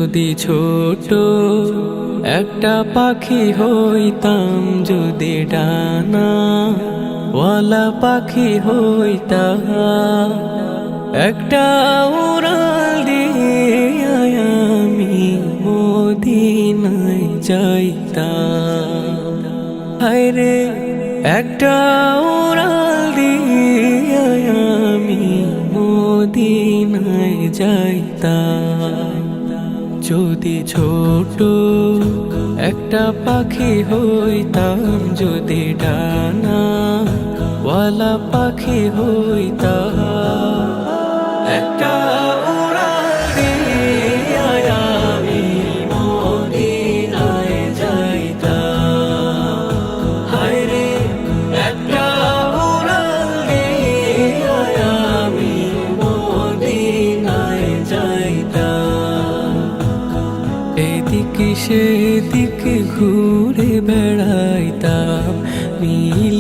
যদি ছোট একটা পাখি হইতাম, যদি ডানা ওয়ালা পাখি হইতাম, একটা উড়াল দিয়ে আমি মদিনায় যাইতাম। হায়রে একটা উড়াল দিয়ে আমি মদিনায় যাইতাম। যদি ছোট একটা পাখি হইতাম, যদি ডানা ওয়ালা পাখি হইতাম, একটা উড়াল দিয়ে আমি মদিনায় যাইতাম। হায়রে একটা উড়াল দিয়ে আমি মদিনায় যাইতাম। এদিকে সেদিকে ঘুরে বেড়া